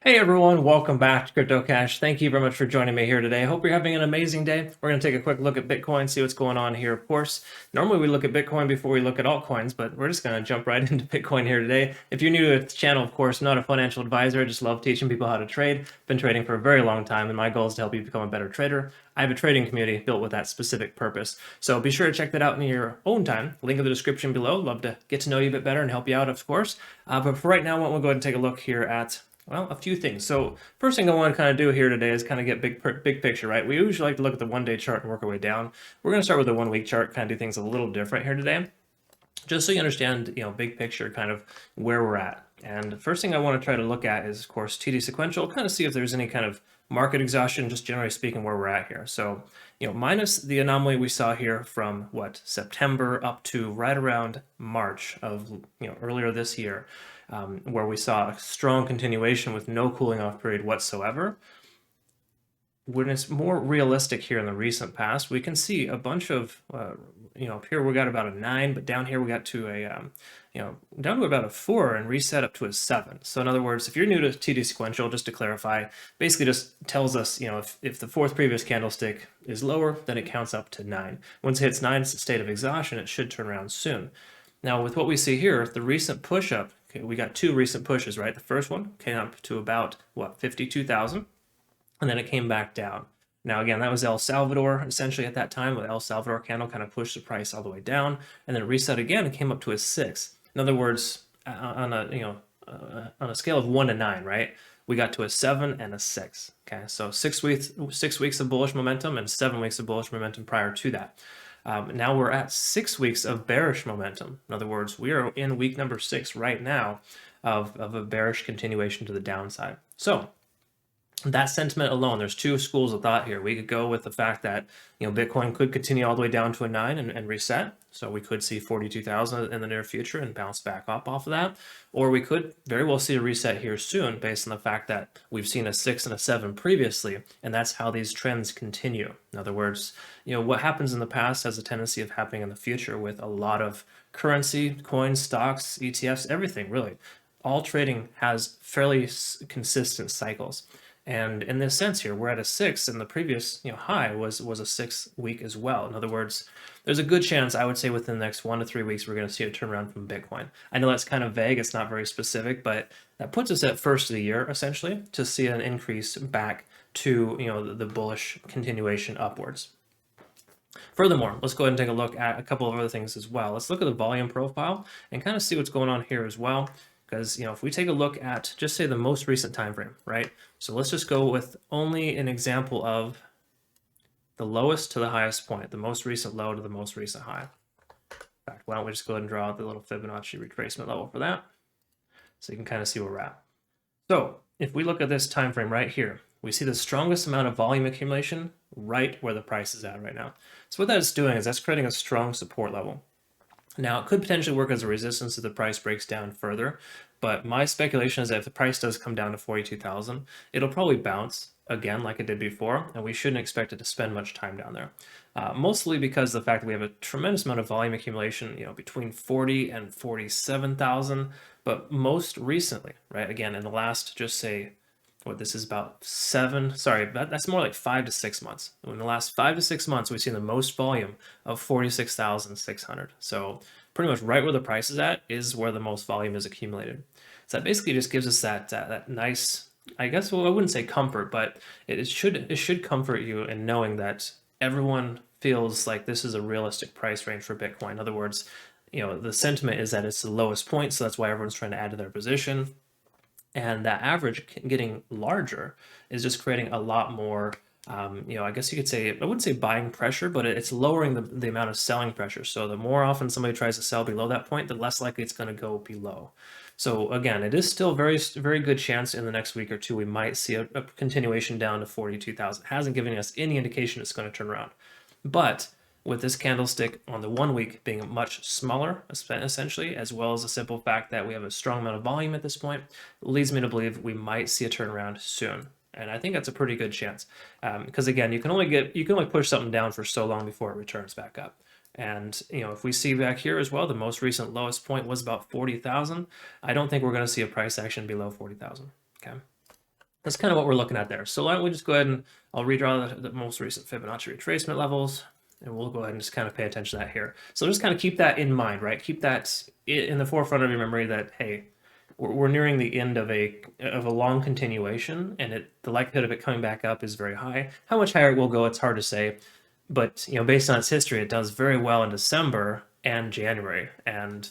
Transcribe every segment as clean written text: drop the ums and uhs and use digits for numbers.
Hey everyone, welcome back to CryptoCache. Thank you very much for joining me here today. I hope you're having an amazing day. We're going to take a quick look at Bitcoin, see what's going on here. Of course, normally we look at Bitcoin before we look at altcoins, but we're just going to jump right into Bitcoin here today. If you're new to the channel, of course, I'm not a financial advisor. I just love teaching people how to trade. Been trading for a very long time, and my goal is to help you become a better trader. I have a trading community built with that specific purpose. So be sure to check that out in your own time. Link in the description below. Love to get to know you a bit better and help you out, of course. But for right now, we'll go ahead and take a look here at a few things. So first thing I want to kind of do here today is kind of get big picture, right? We usually like to look at the one-day chart and work our way down. We're going to start with the 1 week chart, kind of do things a little different here today, just so you understand, big picture, kind of where we're at. And the first thing I want to try to look at is, of course, TD sequential, kind of see if there's any kind of market exhaustion, just generally speaking, where we're at here. So, minus the anomaly we saw here from September up to right around March of, earlier this year, where we saw a strong continuation with no cooling off period whatsoever. When it's more realistic here in the recent past, we can see a bunch of, up here we got about a 9, but down here we got to a, down to about a 4 and reset up to a 7. So in other words, if you're new to TD sequential, just to clarify, basically just tells us, if the fourth previous candlestick is lower, then it counts up to 9. Once it hits 9, it's a state of exhaustion. It should turn around soon. Now with what we see here, the recent push up, okay, we got 2 recent pushes, right? The first one came up to about, 52,000. And then it came back down. Now, again, that was El Salvador, essentially at that time. The El Salvador candle kind of pushed the price all the way down, and then it reset again and came up to a 6. In other words, on a scale of 1 to 9, right? We got to a 7 and a 6. Okay, so 6 weeks of bullish momentum and 7 weeks of bullish momentum prior to that. Now we're at 6 weeks of bearish momentum. In other words, we are in week number 6 right now of a bearish continuation to the downside. So that sentiment alone, there's 2 schools of thought here. We could go with the fact that Bitcoin could continue all the way down to a 9 and reset, so we could see 42,000 in the near future and bounce back up off of that, or we could very well see a reset here soon based on the fact that we've seen a 6 and a 7 previously, and that's how these trends continue. In other words, what happens in the past has a tendency of happening in the future with a lot of currency, coins, stocks, ETFs, everything really. All trading has fairly consistent cycles. And in this sense here, we're at a 6, and the previous high was a 6 week as well. In other words, there's a good chance, I would say, within the next 1 to 3 weeks, we're going to see a turnaround from Bitcoin. I know that's kind of vague, it's not very specific, but that puts us at first of the year, essentially, to see an increase back to the bullish continuation upwards. Furthermore, let's go ahead and take a look at a couple of other things as well. Let's look at the volume profile and kind of see what's going on here as well. Because if we take a look at just say the most recent time frame, right? So let's just go with only an example of the lowest to the highest point, the most recent low to the most recent high. In fact, why don't we just go ahead and draw out the little Fibonacci retracement level for that, so you can kind of see where we're at. So if we look at this time frame right here, we see the strongest amount of volume accumulation right where the price is at right now. So what that's doing is that's creating a strong support level. Now, it could potentially work as a resistance if the price breaks down further, but my speculation is that if the price does come down to 42,000, it'll probably bounce again like it did before, and we shouldn't expect it to spend much time down there. Mostly because of the fact that we have a tremendous amount of volume accumulation, between 40 and 47,000, but most recently, right, again, in the last, just say, this is about 7, sorry, that's more like 5 to 6 months. In the last 5 to 6 months, we've seen the most volume of 46,600. So pretty much right where the price is at is where the most volume is accumulated. So that basically just gives us that nice, I guess, well, I wouldn't say comfort, but it should comfort you in knowing that everyone feels like this is a realistic price range for Bitcoin. In other words, the sentiment is that it's the lowest point, so that's why everyone's trying to add to their position. And that average getting larger is just creating a lot more, I guess you could say, I wouldn't say buying pressure, but it's lowering the amount of selling pressure. So the more often somebody tries to sell below that point, the less likely it's going to go below. So again, it is still very good chance in the next week or two we might see a continuation down to 42,000. It hasn't given us any indication it's going to turn around. But with this candlestick on the 1 week being much smaller, essentially, as well as the simple fact that we have a strong amount of volume at this point, leads me to believe we might see a turnaround soon. And I think that's a pretty good chance. Because again, you can only push something down for so long before it returns back up. And if we see back here as well, the most recent lowest point was about 40,000. I don't think we're going to see a price action below 40,000. Okay. That's kind of what we're looking at there. So why don't we just go ahead and I'll redraw the most recent Fibonacci retracement levels, and we'll go ahead and just kind of pay attention to that here. So just kind of keep that in mind, right? Keep that in the forefront of your memory that, hey, we're nearing the end of a long continuation, and the likelihood of it coming back up is very high. How much higher it will go, it's hard to say, but based on its history, it does very well in December and January, and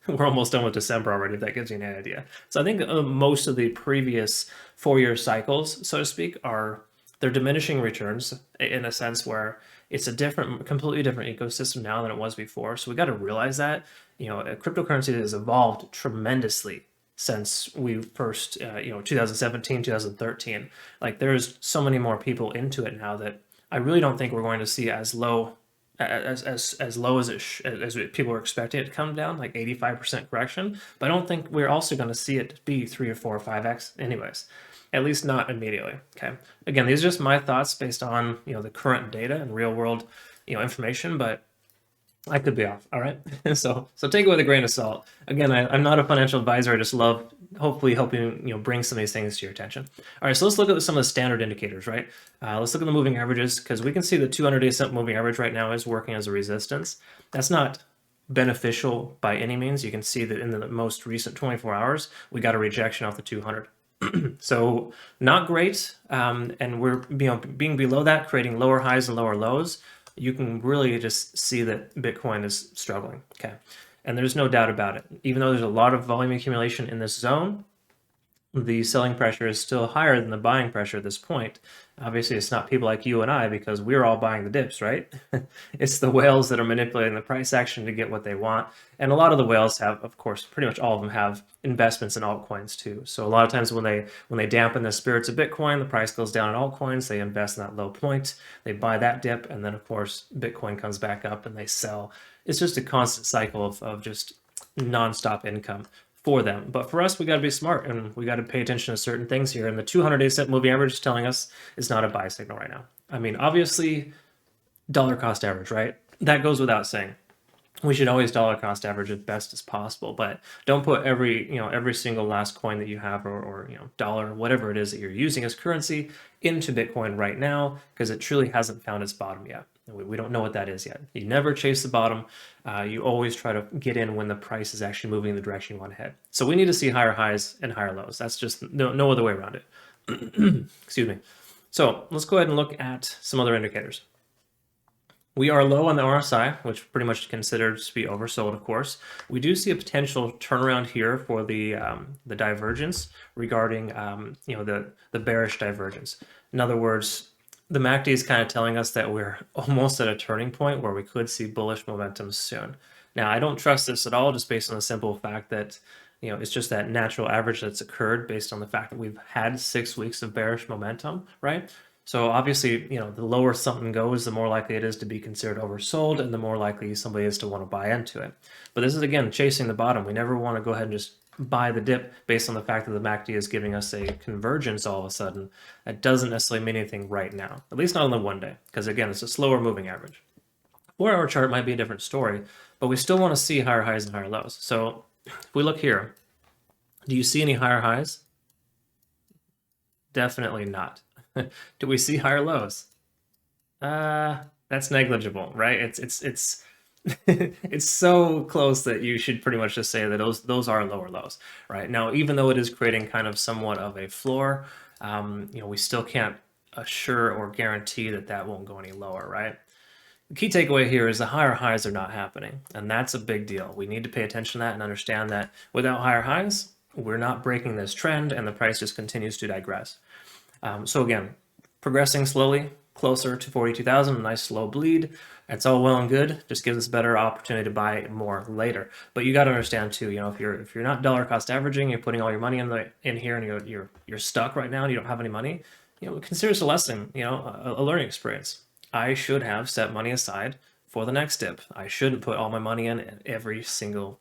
we're almost done with December already, if that gives you an idea. So I think most of the previous 4-year cycles, so to speak, they're diminishing returns in a sense where it's a completely different ecosystem now than it was before. So we got to realize that, cryptocurrency has evolved tremendously since we first, 2017, 2013. Like there's so many more people into it now that I really don't think we're going to see as low as low as people were expecting it to come down, like 85% correction. But I don't think we're also going to see it be 3 or 4 or 5x anyways, at least not immediately. Okay. Again, these are just my thoughts based on the current data and real world information, but I could be off. All right. So take it with a grain of salt. Again, I'm not a financial advisor. I just love hopefully helping bring some of these things to your attention. All right, so let's look at some of the standard indicators, right? Let's look at the moving averages, because we can see the 200-day simple moving average right now is working as a resistance. That's not beneficial by any means. You can see that in the most recent 24 hours, we got a rejection off the 200. So not great. And we're being below that, creating lower highs and lower lows. You can really just see that Bitcoin is struggling. Okay. And there's no doubt about it. Even though there's a lot of volume accumulation in this zone, the selling pressure is still higher than the buying pressure at this point. Obviously, it's not people like you and I, because we're all buying the dips, right? It's the whales that are manipulating the price action to get what they want. And a lot of the whales have, of course, pretty much all of them have investments in altcoins too. So a lot of times when they dampen the spirits of Bitcoin, the price goes down in altcoins, they invest in that low point, they buy that dip, and then of course, Bitcoin comes back up and they sell. It's just a constant cycle of just nonstop income for them. But for us, we got to be smart, and we got to pay attention to certain things here. And the 200-day simple moving average is telling us it's not a buy signal right now. I mean, obviously, dollar cost average, right? That goes without saying. We should always dollar cost average as best as possible, but don't put every single last coin that you have or dollar, whatever it is that you're using as currency, into Bitcoin right now, because it truly hasn't found its bottom yet. We don't know what that is yet. You never chase the bottom. You always try to get in when the price is actually moving in the direction you want to head. So we need to see higher highs and higher lows. That's just no other way around it. Excuse me. So let's go ahead and look at some other indicators. We are low on the RSI, which pretty much considered to be oversold, of course. We do see a potential turnaround here for the divergence regarding the bearish divergence. In other words, the MACD is kind of telling us that we're almost at a turning point where we could see bullish momentum soon. Now, I don't trust this at all, just based on the simple fact that it's just that natural average that's occurred based on the fact that we've had 6 weeks of bearish momentum, right? So obviously, the lower something goes, the more likely it is to be considered oversold, and the more likely somebody is to want to buy into it. But this is, again, chasing the bottom. We never want to go ahead and just buy the dip based on the fact that the MACD is giving us a convergence all of a sudden. That doesn't necessarily mean anything right now, at least not on the 1 day, because again, it's a slower moving average. 4-hour chart might be a different story, but we still want to see higher highs and higher lows. So if we look here, do you see any higher highs? Definitely not. Do we see higher lows? That's negligible, right? It's it's so close that you should pretty much just say that those are lower lows, right? Now, even though it is creating kind of somewhat of a floor, we still can't assure or guarantee that that won't go any lower, right? The key takeaway here is the higher highs are not happening, and that's a big deal. We need to pay attention to that and understand that without higher highs, we're not breaking this trend, and the price just continues to digress. So again, progressing slowly closer to 42,000, a nice slow bleed. It's all well and good. Just gives us a better opportunity to buy more later. But you got to understand too, if you're not dollar cost averaging, you're putting all your money in here, and you're stuck right now, and you don't have any money. Consider this a lesson. A learning experience. I should have set money aside for the next dip. I shouldn't put all my money in at every single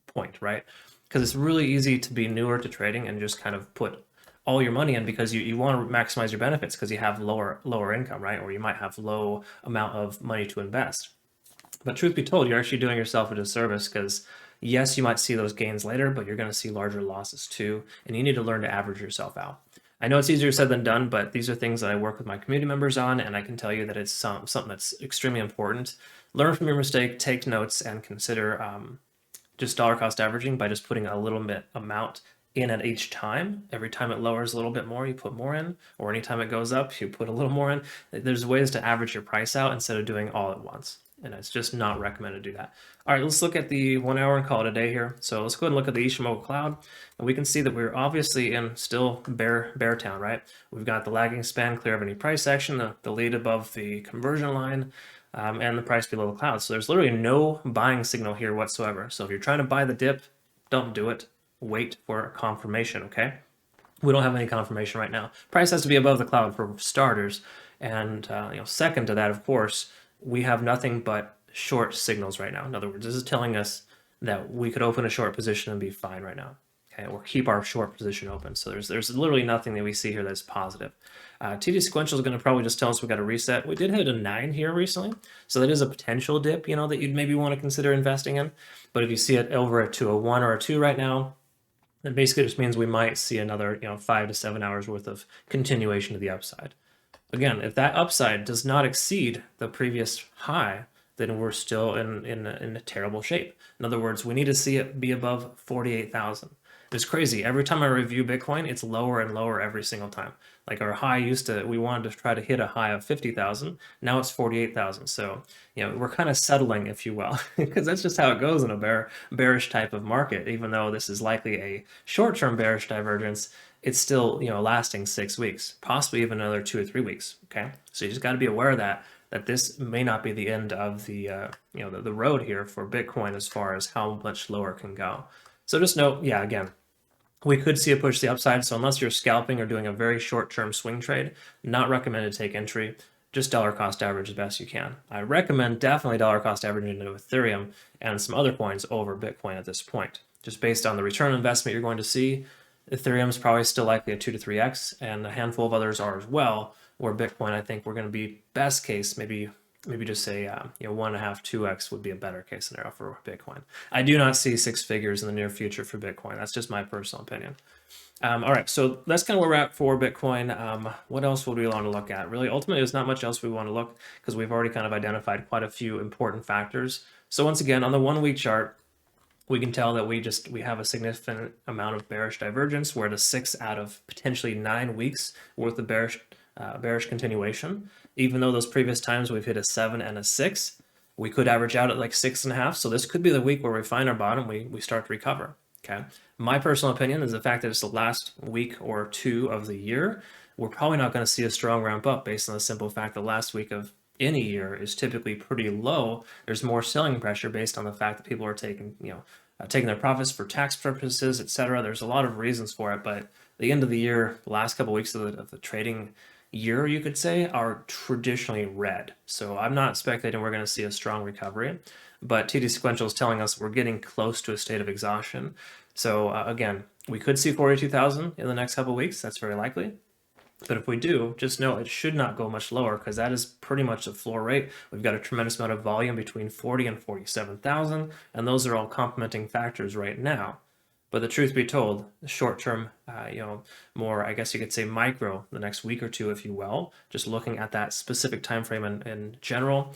point, right? Because it's really easy to be newer to trading and just kind of put all your money in because you want to maximize your benefits because you have lower income, right? Or you might have low amount of money to invest. But truth be told, you're actually doing yourself a disservice because yes, you might see those gains later, but you're going to see larger losses too. And you need to learn to average yourself out. I know it's easier said than done, but these are things that I work with my community members on, and I can tell you that it's something that's extremely important. Learn from your mistake, take notes, and consider just dollar cost averaging by just putting a little bit amount in at each time. Every time it lowers a little bit more, you put more in, or anytime it goes up, you put a little more in. There's ways to average your price out instead of doing all at once. And it's just not recommended to do that. All right, let's look at the 1 hour and call it a day here. So let's go ahead and look at the Ichimoku Cloud. And we can see that we're obviously in still bear town, right? We've got the lagging span clear of any price action, the lead above the conversion line, and the price below the cloud. So there's literally no buying signal here whatsoever. So if you're trying to buy the dip, don't do it. Wait for confirmation, okay? We don't have any confirmation right now. Price has to be above the cloud for starters. And second to that, of course, we have nothing but short signals right now. In other words, this is telling us that we could open a short position and be fine right now, okay, or keep our short position open. So there's literally nothing that we see here that's positive. TD sequential is going to probably just tell us we got to reset. We did hit a 9 here recently, so that is a potential dip, that you'd maybe want to consider investing in. But if you see it over to a 1 or a 2 right now, that basically just means we might see another 5 to 7 hours worth of continuation to the upside. Again, if that upside does not exceed the previous high, then we're still in a terrible shape. In other words, we need to see it be above 48,000. It's crazy. Every time I review Bitcoin, it's lower and lower every single time. Like our high we wanted to try to hit a high of 50,000. Now it's 48,000. So, we're kind of settling, if you will, because that's just how it goes in a bearish type of market. Even though this is likely a short-term bearish divergence, it's still, lasting 6 weeks, possibly even another 2 or 3 weeks. Okay. So you just got to be aware of that this may not be the end of the road here for Bitcoin as far as how much lower it can go. So just note, again, we could see a push to the upside. So unless you're scalping or doing a very short-term swing trade, not recommended to take entry. Just dollar cost average as best you can. I recommend definitely dollar cost averaging into Ethereum and some other coins over Bitcoin at this point. Just based on the return on investment you're going to see, Ethereum is probably still likely a 2 to 3x, and a handful of others are as well. Where Bitcoin, I think we're going to be best case, maybe just say 1.5, 2x would be a better case scenario for Bitcoin. I do not see 6 figures in the near future for Bitcoin. That's just my personal opinion. All right, so that's kind of where we're at for Bitcoin. What else would we want to look at? Really, ultimately, there's not much else we want to look because we've already kind of identified quite a few important factors. So once again, on the 1 week chart, we can tell that we have a significant amount of bearish divergence. We're at a 6 out of potentially 9 weeks worth of bearish continuation. Even though those previous times we've hit a 7 and a 6, we could average out at like 6.5. So this could be the week where we find our bottom, we start to recover. Okay. My personal opinion is the fact that it's the last week or 2 of the year. We're probably not going to see a strong ramp up based on the simple fact that last week of any year is typically pretty low. There's more selling pressure based on the fact that people are taking their profits for tax purposes, etc. There's a lot of reasons for it, but the end of the year, the last couple of weeks of the trading year, you could say, are traditionally red. So I'm not speculating we're going to see a strong recovery, but TD sequential is telling us we're getting close to a state of exhaustion. So again, we could see 42,000 in the next couple of weeks. That's very likely. But if we do, just know it should not go much lower because that is pretty much the floor rate. We've got a tremendous amount of volume between 40 and 47,000, and those are all complementing factors right now. But the truth be told, the short-term, more, I guess you could say micro, the next week or 2, if you will, just looking at that specific time frame in general,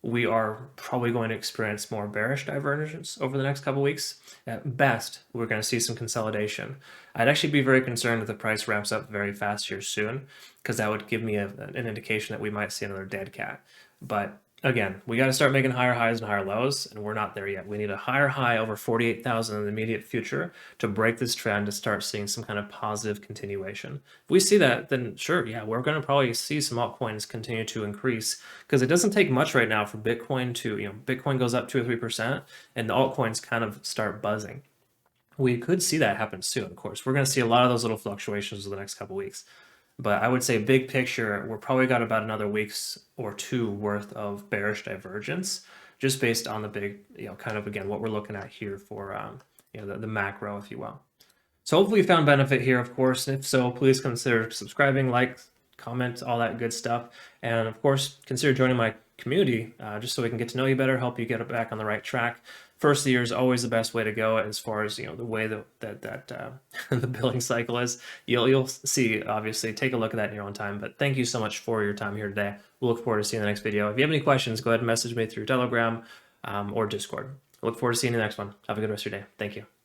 we are probably going to experience more bearish divergence over the next couple of weeks. At best, we're going to see some consolidation. I'd actually be very concerned if the price ramps up very fast here soon, because that would give me an indication that we might see another dead cat. But again, we got to start making higher highs and higher lows, and we're not there yet. We need a higher high over 48,000 in the immediate future to break this trend to start seeing some kind of positive continuation. If we see that, then sure, we're going to probably see some altcoins continue to increase because it doesn't take much right now for Bitcoin to, Bitcoin goes up 2 or 3% and the altcoins kind of start buzzing. We could see that happen soon, of course. We're going to see a lot of those little fluctuations over the next couple of weeks. But I would say big picture, we're probably got about another week's or 2 worth of bearish divergence, just based on the big, kind of, again, what we're looking at here for, the macro, if you will. So hopefully you found benefit here, of course. If so, please consider subscribing, like, comment, all that good stuff. And of course, consider joining my community just so we can get to know you better, help you get back on the right track. first year is always the best way to go as far as, the way that the billing cycle is. You'll see, obviously, take a look at that in your own time. But thank you so much for your time here today. We'll look forward to seeing the next video. If you have any questions, go ahead and message me through Telegram or Discord. I look forward to seeing you in the next one. Have a good rest of your day. Thank you.